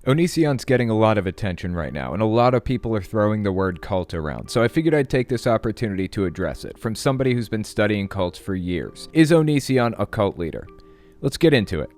Oniii-Chan's getting a lot of attention right now, and a lot of people are throwing the word cult around, so I figured I'd take this opportunity to address it, from somebody who's been studying cults for years. Is Onii-Chan a cult leader? Let's get into it.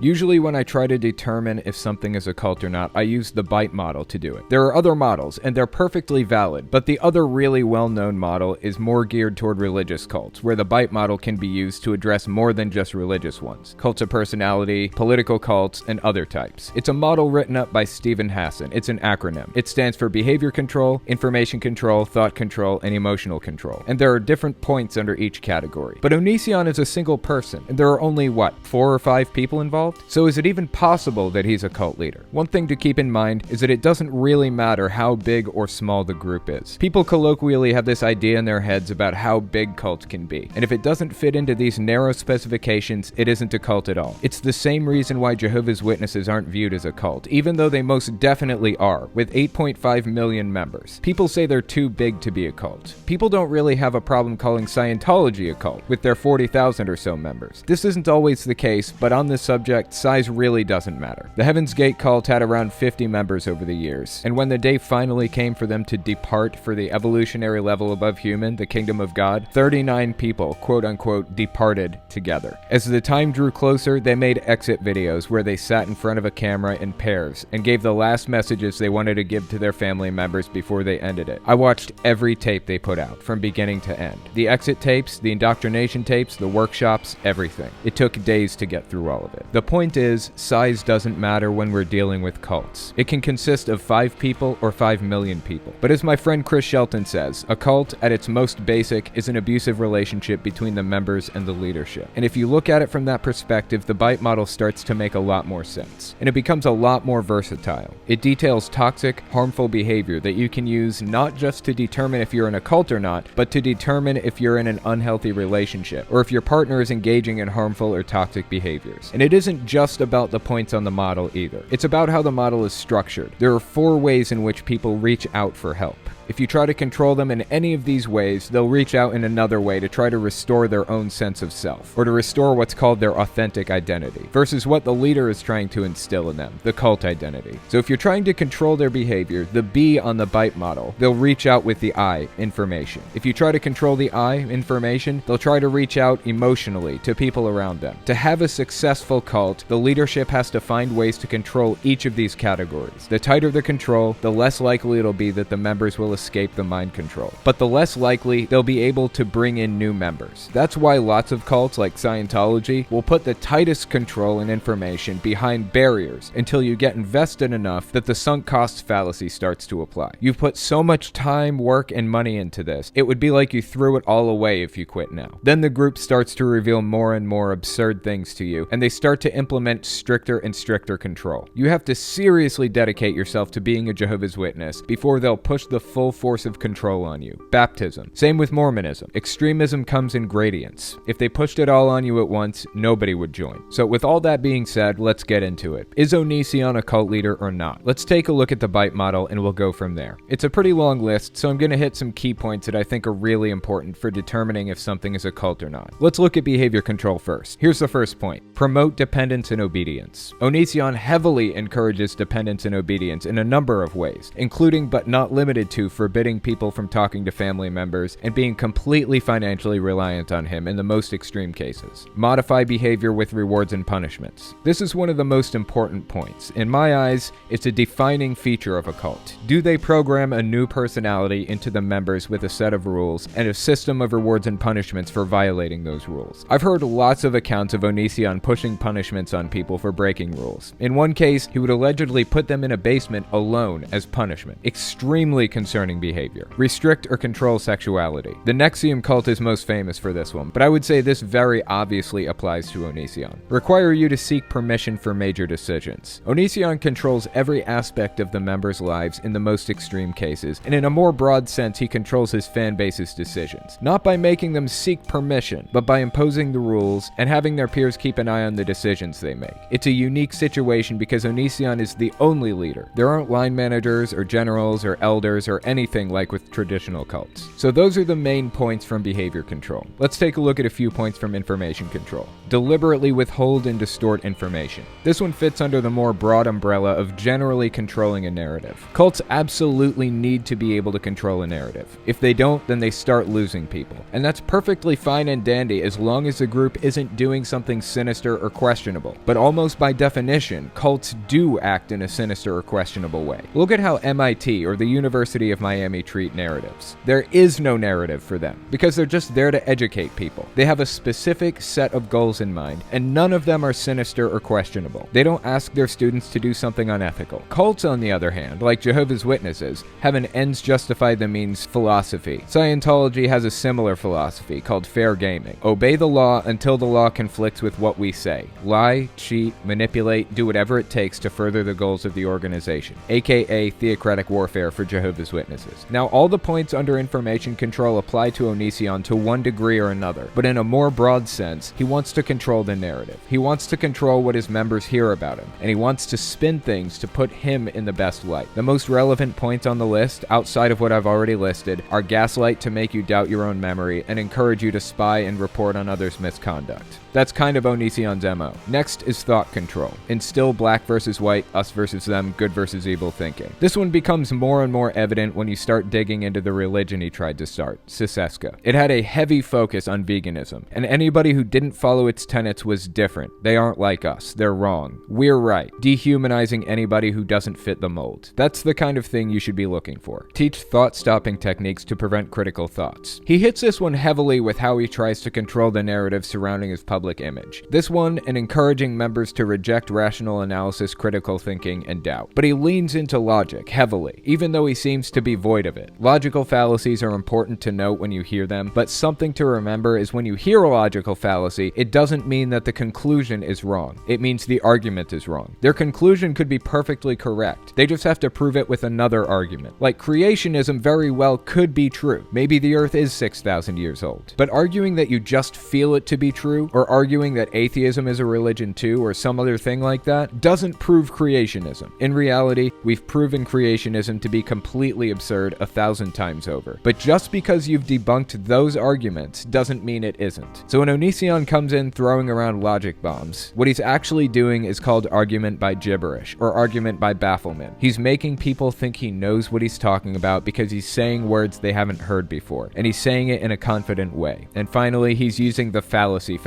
Usually when I try to determine if something is a cult or not, I use the BITE model to do it. There are other models, and they're perfectly valid, but the other really well-known model is more geared toward religious cults, where the BITE model can be used to address more than just religious ones. Cults of personality, political cults, and other types. It's a model written up by Stephen Hassan. It's an acronym. It stands for behavior control, information control, thought control, and emotional control. And there are different points under each category. But Onii-Chan is a single person, and there are only, 4 or 5 people involved? So is it even possible that he's a cult leader? One thing to keep in mind is that it doesn't really matter how big or small the group is. People colloquially have this idea in their heads about how big cults can be, and if it doesn't fit into these narrow specifications, it isn't a cult at all. It's the same reason why Jehovah's Witnesses aren't viewed as a cult, even though they most definitely are, with 8.5 million members. People say they're too big to be a cult. People don't really have a problem calling Scientology a cult, with their 40,000 or so members. This isn't always the case, but on this subject, size really doesn't matter. The Heaven's Gate cult had around 50 members over the years, and when the day finally came for them to depart for the evolutionary level above human, the kingdom of God, 39 people, quote-unquote, departed together. As the time drew closer, they made exit videos where they sat in front of a camera in pairs and gave the last messages they wanted to give to their family members before they ended it. I watched every tape they put out, from beginning to end. The exit tapes, the indoctrination tapes, the workshops, everything. It took days to get through all of it. The point is, size doesn't matter when we're dealing with cults. It can consist of 5 people or 5 million people. But as my friend Chris Shelton says, a cult, at its most basic, is an abusive relationship between the members and the leadership. And if you look at it from that perspective, the BITE model starts to make a lot more sense. And it becomes a lot more versatile. It details toxic, harmful behavior that you can use not just to determine if you're in a cult or not, but to determine if you're in an unhealthy relationship, or if your partner is engaging in harmful or toxic behaviors. And it isn't just about the points on the model either. It's about how the model is structured. There are 4 ways in which people reach out for help. If you try to control them in any of these ways, they'll reach out in another way to try to restore their own sense of self, or to restore what's called their authentic identity, versus what the leader is trying to instill in them, the cult identity. So if you're trying to control their behavior, the B on the BITE model, they'll reach out with the I, information. If you try to control the I, information, they'll try to reach out emotionally to people around them. To have a successful cult, the leadership has to find ways to control each of these categories. The tighter the control, the less likely it'll be that the members will escape the mind control. But the less likely they'll be able to bring in new members. That's why lots of cults like Scientology will put the tightest control and information behind barriers until you get invested enough that the sunk cost fallacy starts to apply. You've put so much time, work, and money into this, it would be like you threw it all away if you quit now. Then the group starts to reveal more and more absurd things to you, and they start to implement stricter and stricter control. You have to seriously dedicate yourself to being a Jehovah's Witness before they'll push the full force of control on you. Baptism. Same with Mormonism. Extremism comes in gradients. If they pushed it all on you at once, nobody would join. So with all that being said, let's get into it. Is Onii-Chan a cult leader or not? Let's take a look at the BITE model and we'll go from there. It's a pretty long list, so I'm going to hit some key points that I think are really important for determining if something is a cult or not. Let's look at behavior control first. Here's the first point. Promote dependence and obedience. Onii-Chan heavily encourages dependence and obedience in a number of ways, including but not limited to forbidding people from talking to family members and being completely financially reliant on him in the most extreme cases. Modify behavior with rewards and punishments. This is one of the most important points. In my eyes, it's a defining feature of a cult. Do they program a new personality into the members with a set of rules and a system of rewards and punishments for violating those rules? I've heard lots of accounts of Onii-Chan pushing punishments on people for breaking rules. In one case, he would allegedly put them in a basement alone as punishment. Extremely concerning behavior. Restrict or control sexuality. The NXIVM cult is most famous for this one, but I would say this very obviously applies to Onii-Chan. Require you to seek permission for major decisions. Onii-Chan controls every aspect of the members' lives in the most extreme cases, and in a more broad sense, he controls his fan base's decisions. Not by making them seek permission, but by imposing the rules and having their peers keep an eye on the decisions they make. It's a unique situation because Onii-Chan is the only leader. There aren't line managers or generals or elders or anything like with traditional cults. So those are the main points from behavior control. Let's take a look at a few points from information control. Deliberately withhold and distort information. This one fits under the more broad umbrella of generally controlling a narrative. Cults absolutely need to be able to control a narrative. If they don't, then they start losing people. And that's perfectly fine and dandy as long as the group isn't doing something sinister or questionable. But almost by definition, cults do act in a sinister or questionable way. Look at how MIT or the University of Miami treat narratives. There is no narrative for them, because they're just there to educate people. They have a specific set of goals in mind, and none of them are sinister or questionable. They don't ask their students to do something unethical. Cults, on the other hand, like Jehovah's Witnesses, have an ends justify the means philosophy. Scientology has a similar philosophy called fair gaming. Obey the law until the law conflicts with what we say. Lie, cheat, manipulate, do whatever it takes to further the goals of the organization, aka theocratic warfare for Jehovah's Witnesses. Now, all the points under information control apply to Onision to one degree or another, but in a more broad sense, he wants to control the narrative. He wants to control what his members hear about him, and he wants to spin things to put him in the best light. The most relevant points on the list, outside of what I've already listed, are gaslight to make you doubt your own memory and encourage you to spy and report on others' misconduct. That's kind of Onision's MO. Next is thought control. Instill black versus white, us versus them, good versus evil thinking. This one becomes more and more evident when you start digging into the religion he tried to start, Siseska. It had a heavy focus on veganism, and anybody who didn't follow its tenets was different. They aren't like us. They're wrong. We're right. Dehumanizing anybody who doesn't fit the mold. That's the kind of thing you should be looking for. Teach thought-stopping techniques to prevent critical thoughts. He hits this one heavily with how he tries to control the narrative surrounding his public image. This one, and encouraging members to reject rational analysis, critical thinking, and doubt. But he leans into logic heavily, even though he seems to be void of it. Logical fallacies are important to note when you hear them, but something to remember is when you hear a logical fallacy, it doesn't mean that the conclusion is wrong. It means the argument is wrong. Their conclusion could be perfectly correct. They just have to prove it with another argument. Like creationism very well could be true. Maybe the Earth is 6,000 years old. But arguing that you just feel it to be true, or arguing that atheism is a religion too, or some other thing like that, doesn't prove creationism. In reality, we've proven creationism to be completely absurd 1,000 times over. But just because you've debunked those arguments doesn't mean it isn't. So when Onision comes in throwing around logic bombs, what he's actually doing is called argument by gibberish, or argument by bafflement. He's making people think he knows what he's talking about because he's saying words they haven't heard before, and he's saying it in a confident way. And finally, he's using the fallacy,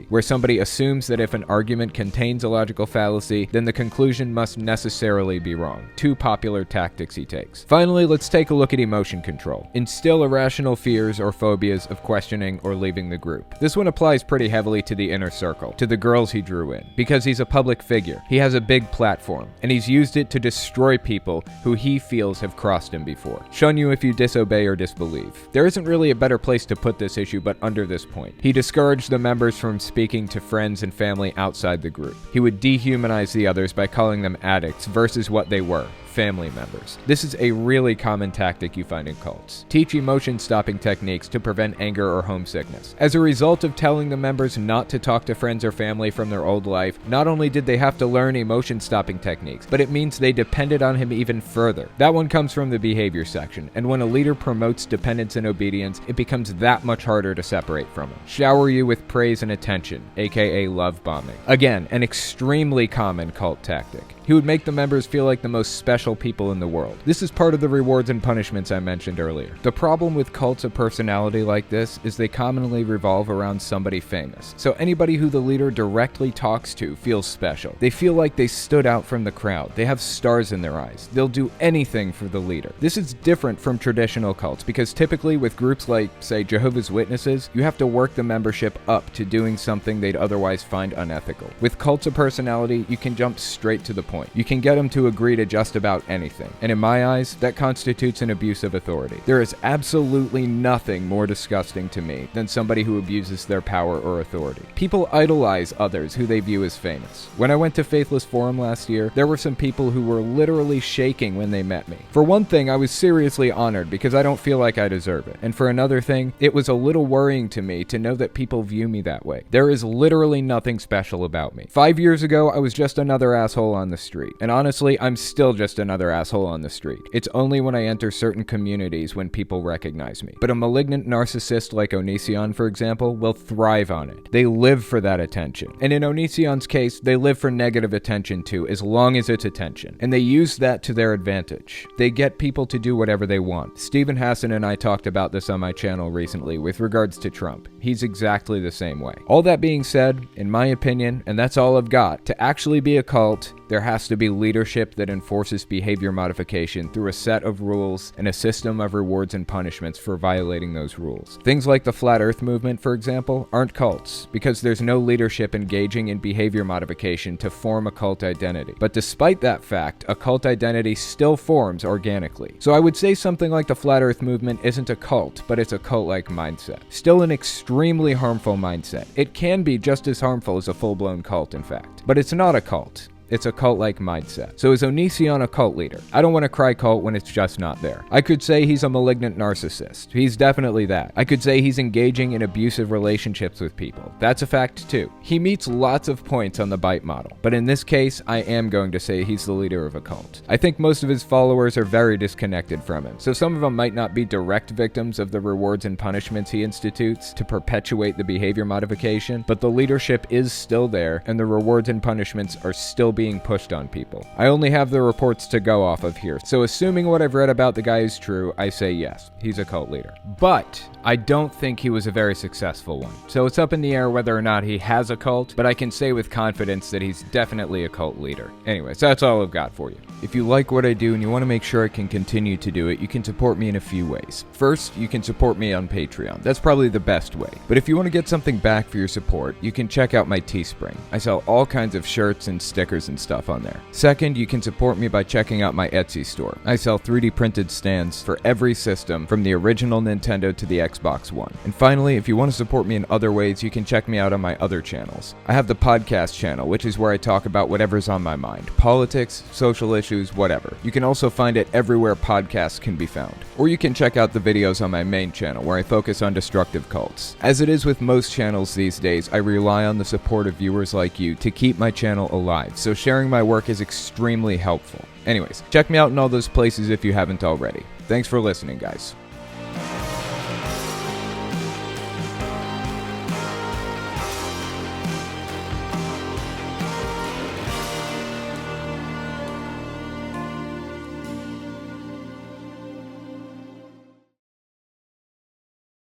where somebody assumes that if an argument contains a logical fallacy, then the conclusion must necessarily be wrong. Two popular tactics he takes. Finally, let's take a look at emotion control. Instill irrational fears or phobias of questioning or leaving the group. This one applies pretty heavily to the inner circle, to the girls he drew in, because he's a public figure. He has a big platform, and he's used it to destroy people who he feels have crossed him before. Shun you if you disobey or disbelieve. There isn't really a better place to put this issue but under this point. He discouraged the members from speaking to friends and family outside the group. He would dehumanize the others by calling them addicts versus what they were, family members. This is a really common tactic you find in cults. Teach emotion-stopping techniques to prevent anger or homesickness. As a result of telling the members not to talk to friends or family from their old life, not only did they have to learn emotion-stopping techniques, but it means they depended on him even further. That one comes from the behavior section, and when a leader promotes dependence and obedience, it becomes that much harder to separate from him. Shower you with praise and attention, aka love bombing. Again, an extremely common cult tactic. He would make the members feel like the most special people in the world. This is part of the rewards and punishments I mentioned earlier. The problem with cults of personality like this is they commonly revolve around somebody famous. So anybody who the leader directly talks to feels special. They feel like they stood out from the crowd. They have stars in their eyes. They'll do anything for the leader. This is different from traditional cults because typically with groups like, say, Jehovah's Witnesses, you have to work the membership up to doing something they'd otherwise find unethical. With cults of personality, you can jump straight to the point. You can get them to agree to just about anything. And in my eyes, that constitutes an abuse of authority. There is absolutely nothing more disgusting to me than somebody who abuses their power or authority. People idolize others who they view as famous. When I went to Faithless Forum last year, there were some people who were literally shaking when they met me. For one thing, I was seriously honored because I don't feel like I deserve it. And for another thing, it was a little worrying to me to know that people view me that way. There is literally nothing special about me. 5 years ago, I was just another asshole on the street. And honestly, I'm still just just another asshole on the street. It's only when I enter certain communities when people recognize me. But a malignant narcissist like Oniii-Chan, for example, will thrive on it. They live for that attention. And in Onii-Chan's case, they live for negative attention too, as long as it's attention. And they use that to their advantage. They get people to do whatever they want. Stephen Hassan and I talked about this on my channel recently with regards to Trump. He's exactly the same way. All that being said, in my opinion, and that's all I've got, to actually be a cult, there has to be leadership that enforces behavior modification through a set of rules and a system of rewards and punishments for violating those rules. Things like the Flat Earth movement, for example, aren't cults, because there's no leadership engaging in behavior modification to form a cult identity. But despite that fact, a cult identity still forms organically. So I would say something like the Flat Earth movement isn't a cult, but it's a cult-like mindset. Still an extremely harmful mindset. It can be just as harmful as a full-blown cult, in fact. But it's not a cult. It's a cult-like mindset. So is Oniii-Chan a cult leader? I don't want to cry cult when it's just not there. I could say he's a malignant narcissist. He's definitely that. I could say he's engaging in abusive relationships with people. That's a fact too. He meets lots of points on the bite model. But in this case, I am going to say he's the leader of a cult. I think most of his followers are very disconnected from him. So some of them might not be direct victims of the rewards and punishments he institutes to perpetuate the behavior modification, but the leadership is still there and the rewards and punishments are still being pushed on people. I only have the reports to go off of here, so assuming what I've read about the guy is true, I say yes, he's a cult leader. But I don't think he was a very successful one. So it's up in the air whether or not he has a cult, but I can say with confidence that he's definitely a cult leader. Anyways, that's all I've got for you. If you like what I do and you want to make sure I can continue to do it, you can support me in a few ways. First, you can support me on Patreon. That's probably the best way. But if you want to get something back for your support, you can check out my Teespring. I sell all kinds of shirts and stickers and stuff on there. Second, you can support me by checking out my Etsy store. I sell 3D printed stands for every system, from the original Nintendo to the Xbox One. And finally, if you want to support me in other ways, you can check me out on my other channels. I have the podcast channel, which is where I talk about whatever's on my mind. Politics, social issues, whatever. You can also find it everywhere podcasts can be found. Or you can check out the videos on my main channel, where I focus on destructive cults. As it is with most channels these days, I rely on the support of viewers like you to keep my channel alive, so sharing my work is extremely helpful. Anyways, check me out in all those places if you haven't already. Thanks for listening, guys.